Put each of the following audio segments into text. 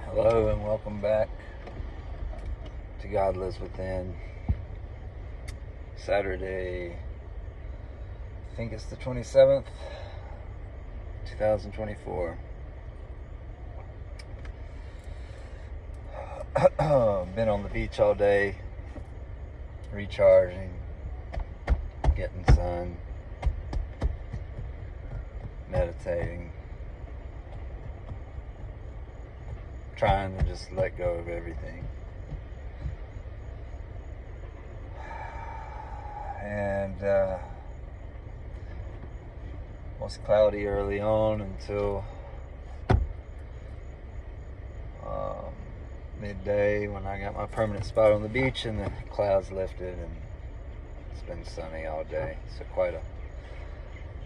Hello and welcome back to God Lives Within. Saturday, I think it's the 27th, 2024. Been on the beach all day, recharging, getting sun, meditating, trying to just let go of everything. And it was cloudy early on until midday when I got my permanent spot on the beach and the clouds lifted and it's been sunny all day. So quite a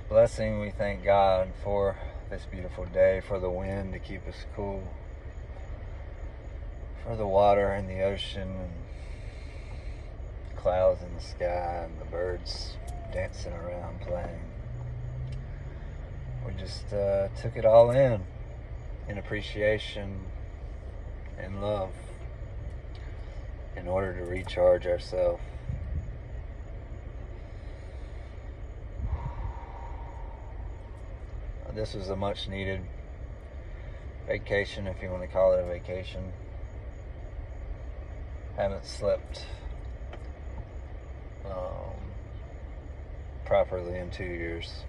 blessing. We thank God for this beautiful day, for the wind to keep us cool, for the water in the ocean and clouds in the sky and the birds dancing around playing. We just took it all in appreciation and love in order to recharge ourselves. This was a much needed vacation, if you want to call it a vacation. Haven't slept properly in 2 years.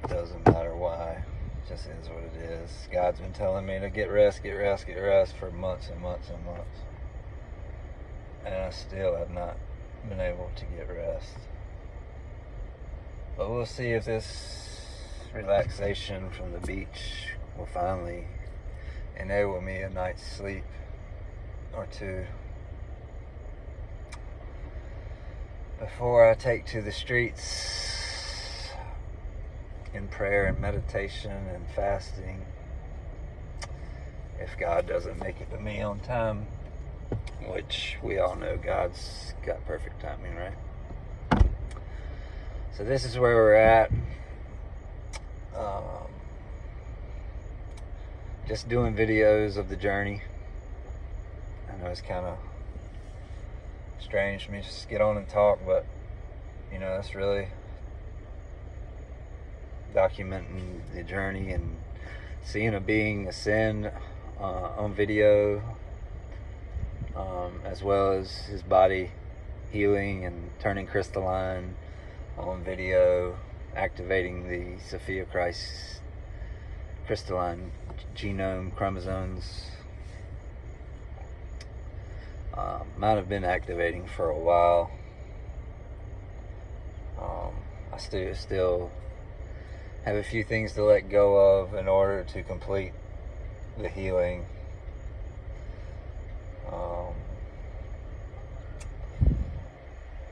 Doesn't matter why, it just is what it is. God's been telling me to get rest for months and months and months, and I still have not been able to get rest. But we'll see if this relaxation from the beach will finally enable me a night's sleep or two before I take to the streets in prayer and meditation and fasting, if God doesn't make it to me on time, which we all know God's got perfect timing, right? So this is where we're at. Just doing videos of the journey. I know it's kind of strange for me to just get on and talk, but it's really documenting the journey and seeing a being ascend on video, as well as his body healing and turning crystalline on video, activating the Sophia Christ crystalline genome chromosomes. Might have been activating for a while. I still have a few things to let go of in order to complete the healing.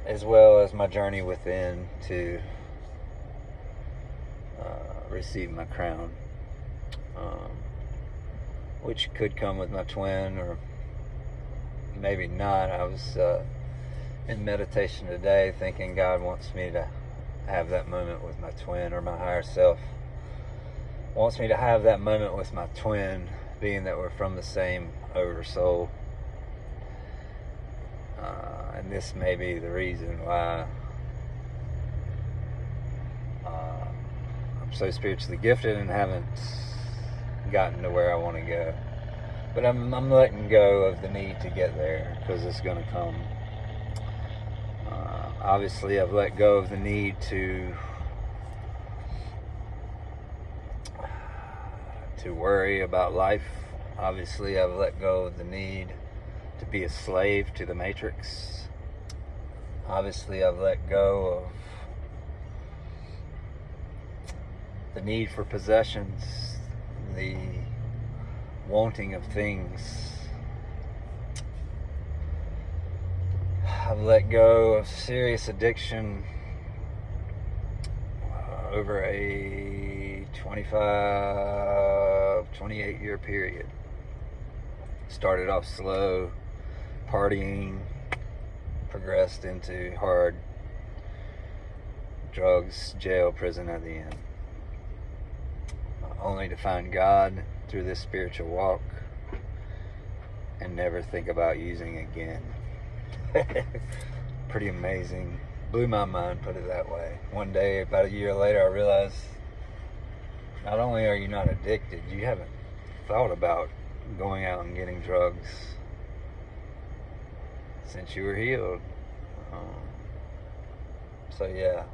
As well as my journey within to receive my crown, which could come with my twin or maybe not. I was in meditation today thinking God wants me to have that moment with my twin, or my higher self wants me to have that moment with my twin, being that we're from the same oversoul. And this may be the reason why I'm so spiritually gifted and haven't gotten to where I want to go. But I'm letting go of the need to get there, because it's going to come. Obviously, I've let go of the need to worry about life. Obviously, I've let go of the need to be a slave to the matrix. Obviously, I've let go of the need for possessions, the wanting of things. I've let go of serious addiction over a 28 year period. Started off slow, partying, progressed into hard drugs, jail, prison at the end. Only to find God through this spiritual walk and never think about using again. Pretty amazing. Blew my mind, put it that way. One day, about a year later, I realized not only are you not addicted, you haven't thought about going out and getting drugs since you were healed. So yeah.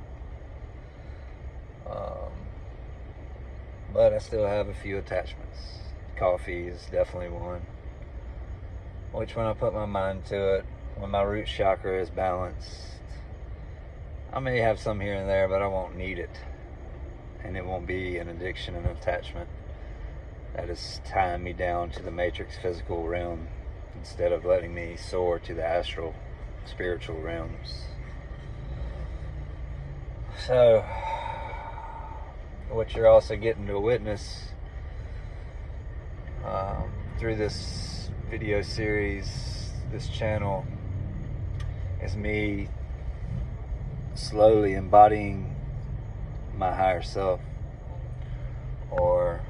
But I still have a few attachments. Coffee is definitely one. Which, when I put my mind to it, when my root chakra is balanced, I may have some here and there, but I won't need it. And it won't be an addiction and attachment that is tying me down to the matrix physical realm instead of letting me soar to the astral spiritual realms. So, what you're also getting to witness through this video series, this channel, is me slowly embodying my higher self, or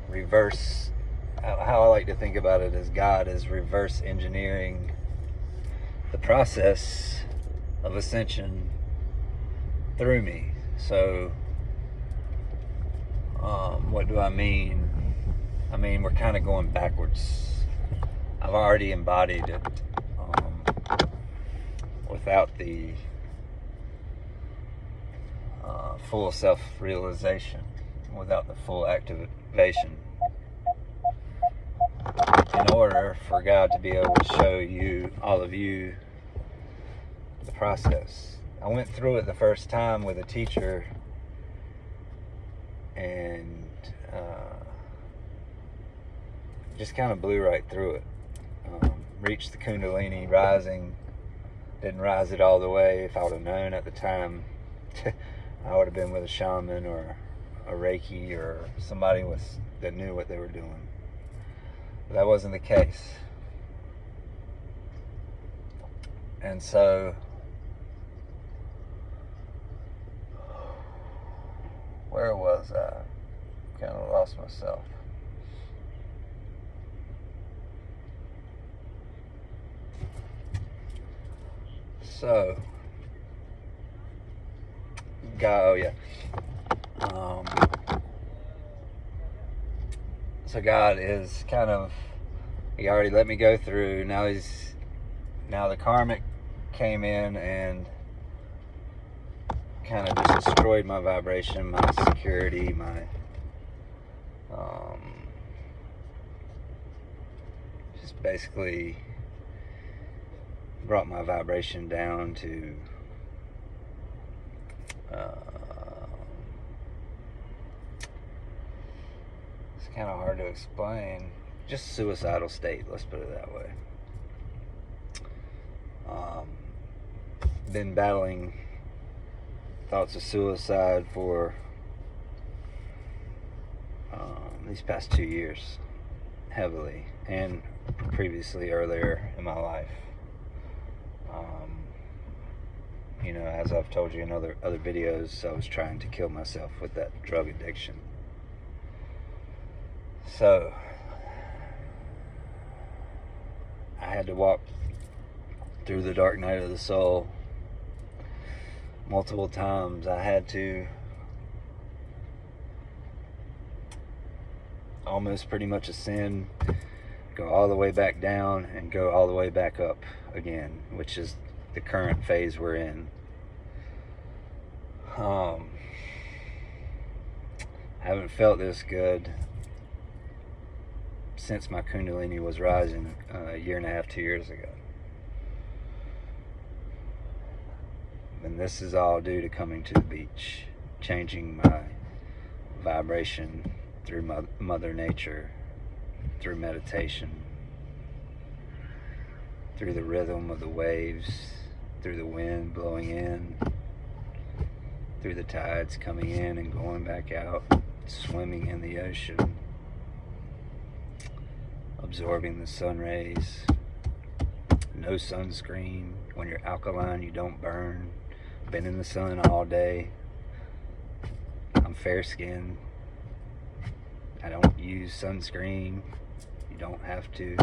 reverse. How I like to think about it is God is reverse engineering the process of ascension through me. So what do I mean? I mean, we're kind of going backwards. I've already embodied it without the full self-realization, without the full activation, in order for God to be able to show you, all of you, the process. I went through it the first time with a teacher, and just kind of blew right through it. Reached the Kundalini rising. Didn't rise it all the way. If I would have known at the time, I would have been with a shaman or a Reiki or somebody that knew what they were doing. But that wasn't the case. And so, where was I? Kind of lost myself. So, God, so God is kind of, He already let me go through. Now the karmic came in and kind of just destroyed my vibration, my security, my just basically brought my vibration down to it's kind of hard to explain, just suicidal state, let's put it that way. Been battling thoughts of suicide for these past 2 years, heavily, and previously earlier in my life. As I've told you in other videos, I was trying to kill myself with that drug addiction. So I had to walk through the dark night of the soul multiple times. I had to almost pretty much ascend, go all the way back down, and go all the way back up again, which is the current phase we're in. I haven't felt this good since my Kundalini was rising a year and a half, 2 years ago. And this is all due to coming to the beach, changing my vibration through Mother Nature, through meditation, through the rhythm of the waves, through the wind blowing in, through the tides coming in and going back out, swimming in the ocean, absorbing the sun rays, no sunscreen, When you're alkaline, you don't burn. Been in the sun all day. I'm fair skinned. I don't use sunscreen. You don't have to.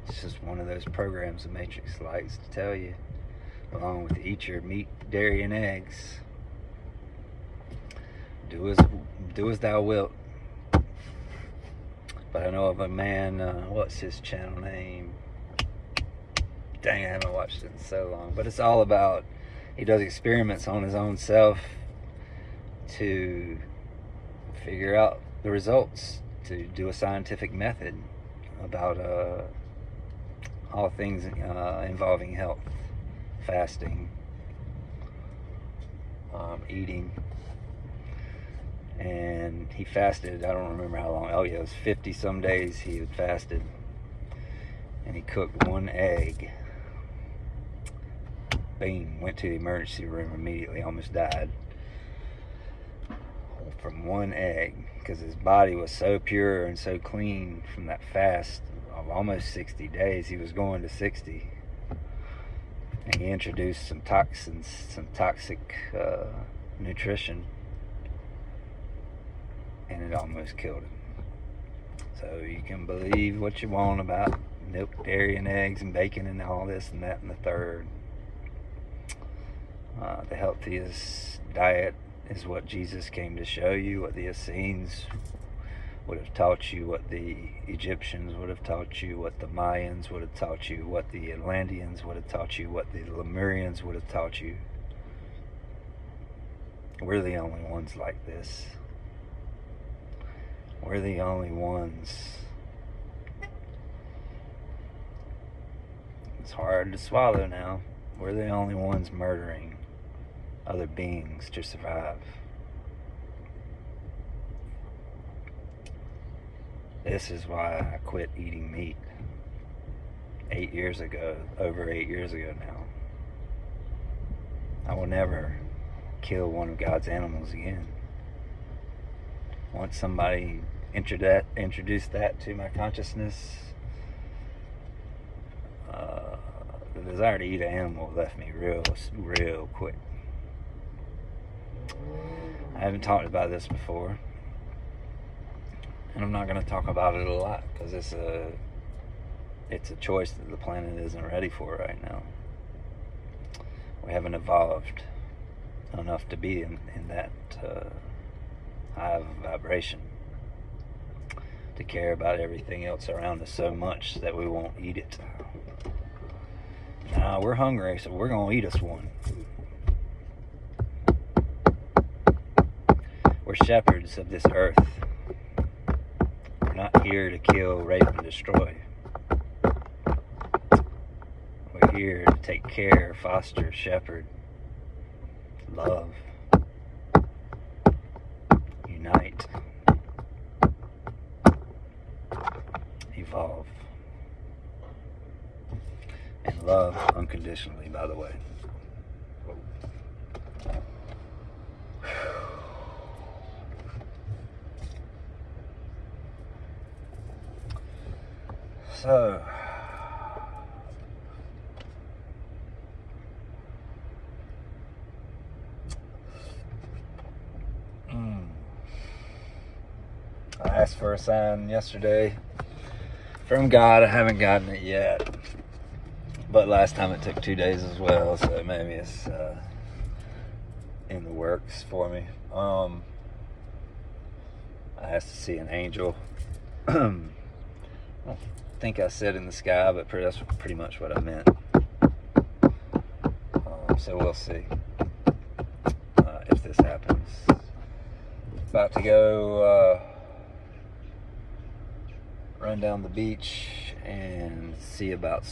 It's just one of those programs the Matrix likes to tell you, along with eat your meat, dairy, and eggs. Do as thou wilt. But I know of a man, what's his channel name? Dang, I haven't watched it in so long. But it's all about, he does experiments on his own self to figure out the results, to do a scientific method about all things involving health, fasting, eating. And he fasted, I don't remember how long, oh yeah, it was 50 some days he had fasted. And he cooked one egg. Bing, went to the emergency room immediately, almost died from one egg, because his body was so pure and so clean from that fast of almost 60 days. He was going to 60. And he introduced some toxins, some toxic nutrition, and it almost killed him. So you can believe what you want about milk, dairy, and eggs, and bacon, and all this and that and the third. The healthiest diet is what Jesus came to show you, what the Essenes would have taught you, what the Egyptians would have taught you, what the Mayans would have taught you, what the Atlanteans would have taught you, what the Lemurians would have taught you. We're the only ones like this. We're the only ones. It's hard to swallow now. We're the only ones murdering other beings to survive. This is why I quit eating meat 8 years ago, over 8 years ago now. I will never kill one of God's animals again. Once somebody introduced that to my consciousness, the desire to eat an animal left me real quick. I haven't talked about this before, and I'm not going to talk about it a lot because it's a choice that the planet isn't ready for right now. We haven't evolved enough to be in that high of a vibration to care about everything else around us so much that we won't eat it. Now we're hungry, so we're going to eat us one. We're shepherds of this earth. We're not here to kill, rape, and destroy. We're here to take care, foster, shepherd, love, unite, evolve, and love unconditionally, by the way. So, I asked for a sign yesterday from God. I haven't gotten it yet, but last time it took 2 days as well, so maybe it's in the works for me. I asked to see an angel. I think I said in the sky, but that's pretty much what I meant. So we'll see if this happens. About to go run down the beach and see about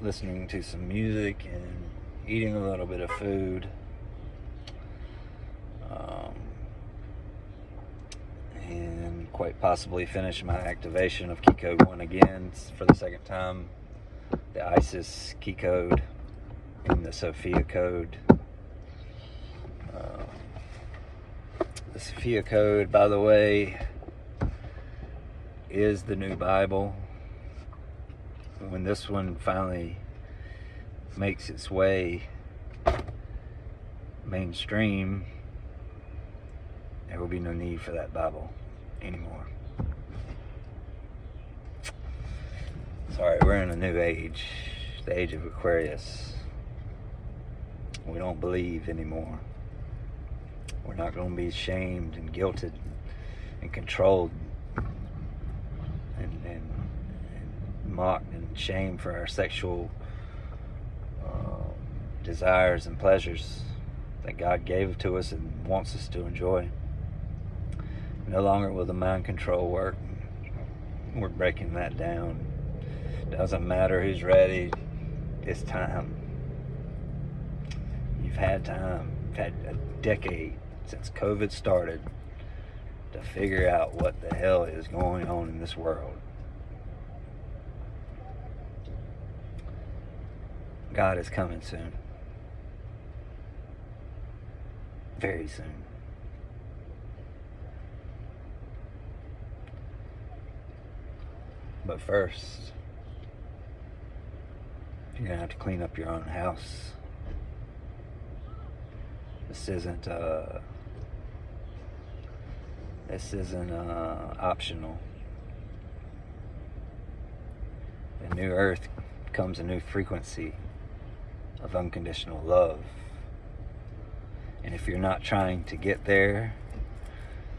listening to some music and eating a little bit of food. And quite possibly finish my activation of key code 1 again for the second time. The ISIS key code and the Sophia code. The Sophia code, by the way, is the new Bible. when this one finally makes its way mainstream, there will be no need for that Bible anymore. Sorry, we're in a new age, the age of Aquarius. We don't believe anymore. We're not going to be shamed and guilted and controlled and mocked and shamed for our sexual desires and pleasures that God gave to us and wants us to enjoy. No longer will the mind control work. We're breaking that down. Doesn't matter who's ready. It's time. You've had time. You've had a decade since COVID started to figure out what the hell is going on in this world. God is coming soon. Very soon. But first, you're going to have to clean up your own house. This isn't optional. A new earth comes a new frequency of unconditional love. And if you're not trying to get there,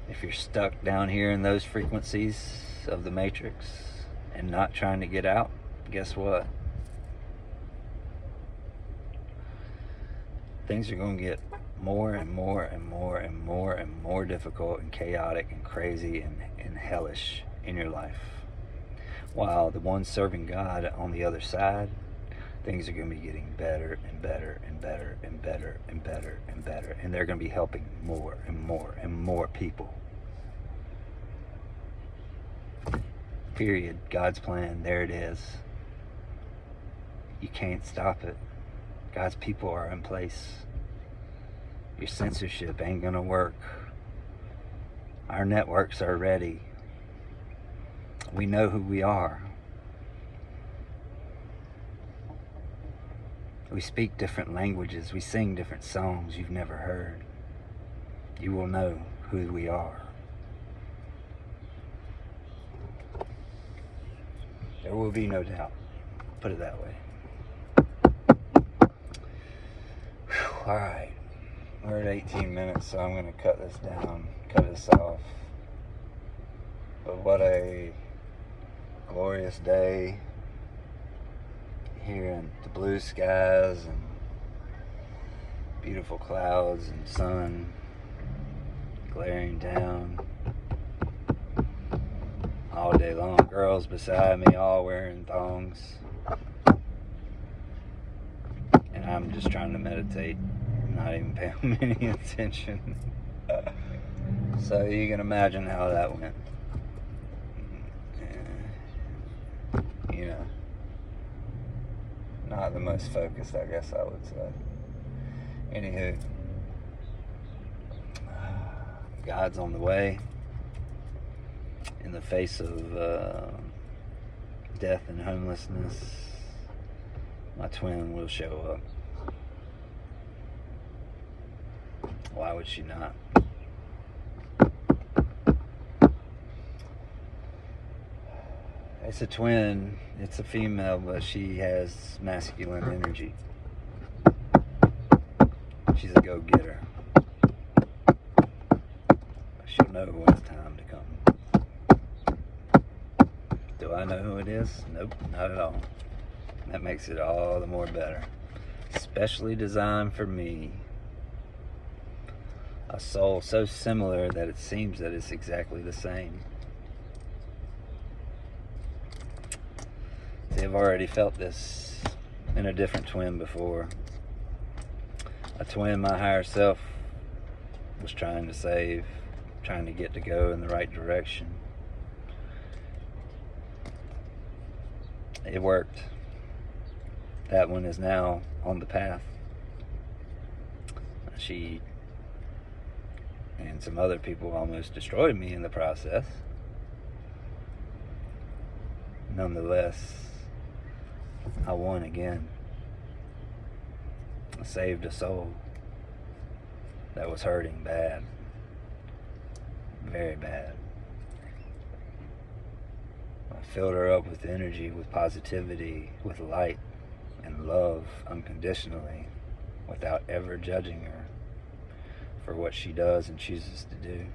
if you're stuck down here in those frequencies of the matrix and not trying to get out, guess what? Things are going to get more and more and more and more and more difficult and chaotic and crazy and hellish in your life. While the one serving God on the other side, things are going to be getting better and better and better and better and better and better. And they're going to be helping more and more and more people. Period. God's plan, there it is. You can't stop it. God's people are in place. Your censorship ain't gonna work. Our networks are ready. We know who we are. We speak different languages. We sing different songs you've never heard. You will know who we are. There will be no doubt. Put it that way. All right, we're at 18 minutes, so I'm going to cut this down, cut this off. But what a glorious day here in the blue skies and beautiful clouds and sun glaring down all day long. Girls beside me all wearing thongs. And I'm just trying to meditate, not even paying them any attention. So you can imagine how that went. You know, not the most focused, I guess I would say. Anywho, God's on the way. In the face of death and homelessness, my twin will show up. Why would she not? It's a twin. It's a female, but she has masculine energy. She's a go-getter. She'll know when it's time to come. Do I know who it is? Nope, not at all. That makes it all the more better. Specially designed for me. A soul so similar that it seems that it's exactly the same. See, I've already felt this in a different twin before. A twin my higher self was trying to save, trying to get to go in the right direction. It worked. That one is now on the path. She and some other people almost destroyed me in the process. Nonetheless, I won again. I saved a soul that was hurting bad. Very bad. I filled her up with energy, with positivity, with light and love unconditionally, without ever judging her for what she does and chooses to do.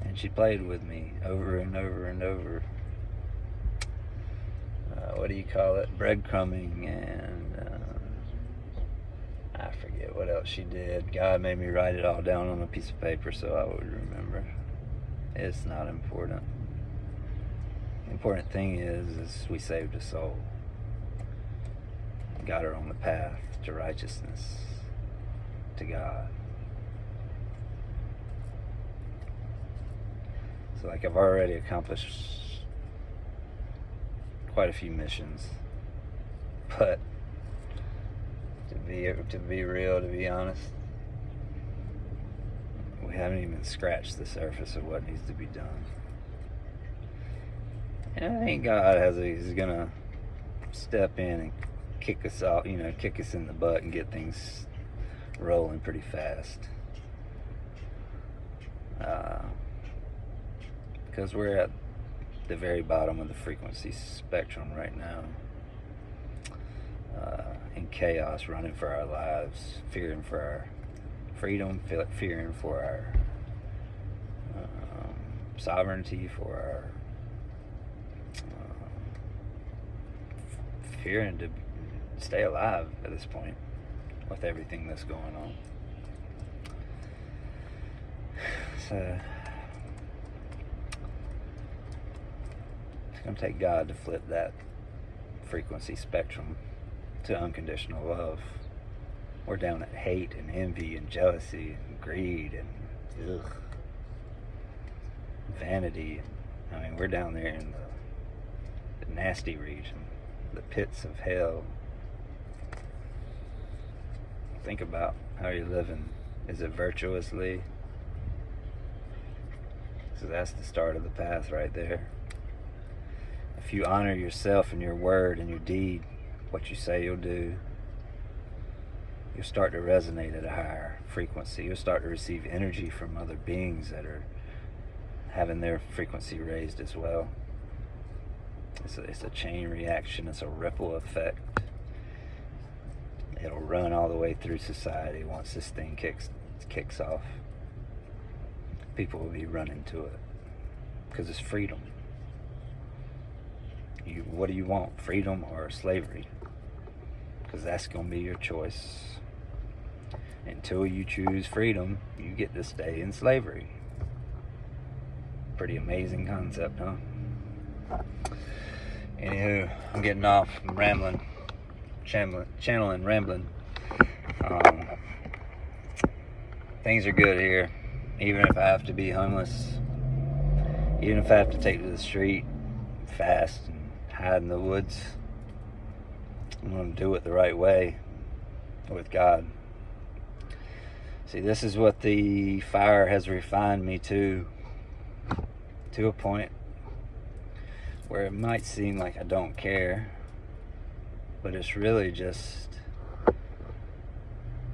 And she played with me over and over and over. What do you call it? Breadcrumbing, and I forget what else she did. God made me write it all down on a piece of paper so I would remember. It's not important. The important thing is we saved a soul. Got her on the path to righteousness, to God. So like I've already accomplished quite a few missions, but to be real, to be honest, we haven't even scratched the surface of what needs to be done. And I think God is gonna step in and kick us off, kick us in the butt and get things rolling pretty fast. Because we're at the very bottom of the frequency spectrum right now, in chaos, running for our lives, fearing for our freedom, fearing for our sovereignty, for our fearing to stay alive at this point with everything that's going on. So it's going to take God to flip that frequency spectrum to unconditional love. We're down at hate and envy and jealousy and greed and vanity. I mean, we're down there in the nasty region, the pits of hell. Think about how you're living. Is it virtuously? So that's the start of the path right there. If you honor yourself and your word and your deed, what you say you'll do, you'll start to resonate at a higher frequency. You'll start to receive energy from other beings that are having their frequency raised as well. It's a chain reaction. It's a ripple effect. It'll run all the way through society once this thing kicks off. People will be running to it because it's freedom. What do you want? Freedom or slavery? Because that's going to be your choice. Until you choose freedom, you get to stay in slavery. Pretty amazing concept, huh? Anywho, I'm getting off. I'm rambling, channeling, rambling. Things are good here. Even if I have to be homeless, even if I have to take to the street fast and hide in the woods, I'm going to do it the right way with God. See, this is what the fire has refined me to a point where it might seem like I don't care, but it's really just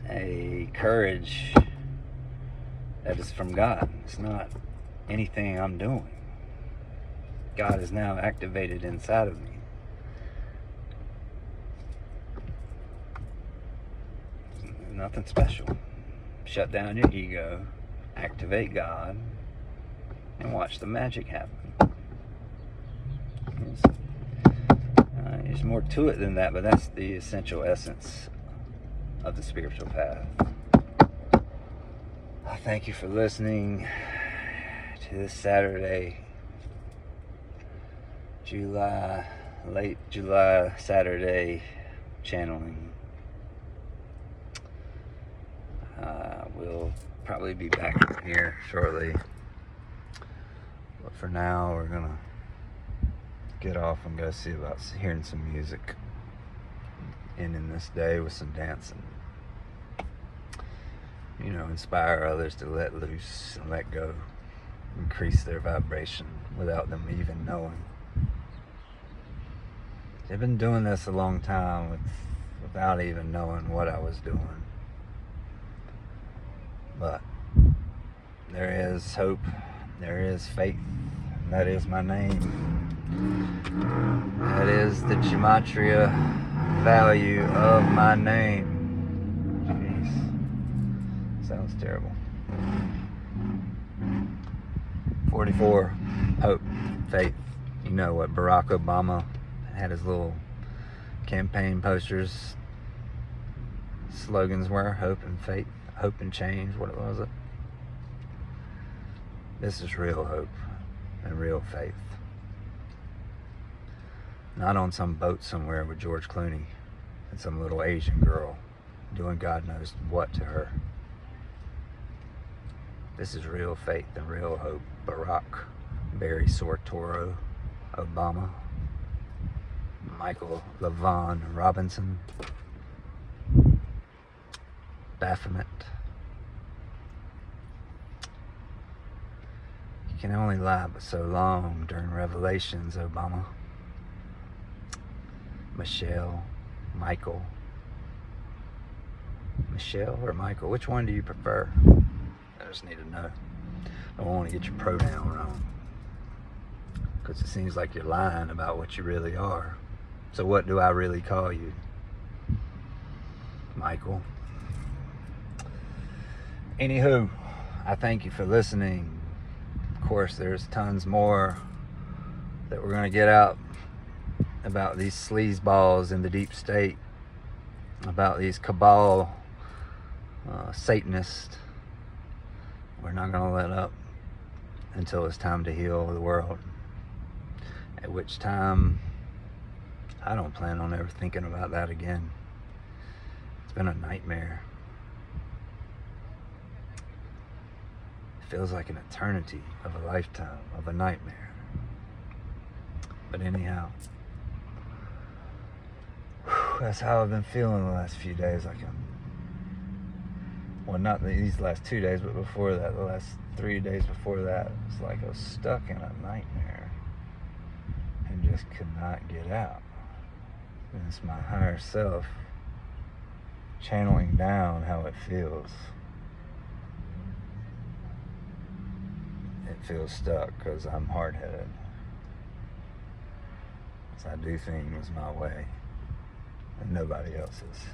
a courage that is from God. It's not anything I'm doing. God is now activated inside of me. Nothing special. Shut down your ego, activate God, and watch the magic happen. There's more to it than that, but that's the essential essence of the spiritual path. I thank you for listening to this Saturday, late July Saturday channeling. We'll probably be back here shortly, but for now we're gonna get off and go see about hearing some music, ending this day with some dancing. Inspire others to let loose and let go, increase their vibration without them even knowing. I've been doing this a long time without even knowing what I was doing. But there is hope, there is faith, and that is my name. That is the gematria value of my name. Jeez, sounds terrible. 44, hope, faith. You know what Barack Obama had his little campaign posters, slogans were: hope and faith, hope and change. What was it? This is real hope and real faith. Not on some boat somewhere with George Clooney and some little Asian girl doing God knows what to her. This is real faith and real hope. Barack, Barry Sortoro, Obama, Michael LaVaughn Robinson, Baphomet. You can only lie but so long during Revelations, Obama. Michelle, Michael. Michelle or Michael? Which one do you prefer? I just need to know. I don't want to get your pronoun wrong, because it seems like you're lying about what you really are. So what do I really call you? Michael. Anywho, I thank you for listening. Of course, there's tons more that we're going to get out about these sleazeballs in the deep state, about these cabal Satanists. We're not going to let up until it's time to heal the world. At which time, I don't plan on ever thinking about that again. It's been a nightmare. It feels like an eternity of a lifetime of a nightmare. But anyhow, that's how I've been feeling the last few days. Well, not these last 2 days, but before that, the last 3 days before that, it's like I was stuck in a nightmare and just could not get out. And it's my higher self channeling down how it feels. It feels stuck because I'm hard-headed. So I do things my way and nobody else's.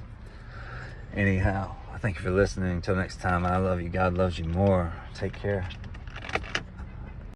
Anyhow, I thank you for listening. Until next time, I love you. God loves you more. Take care.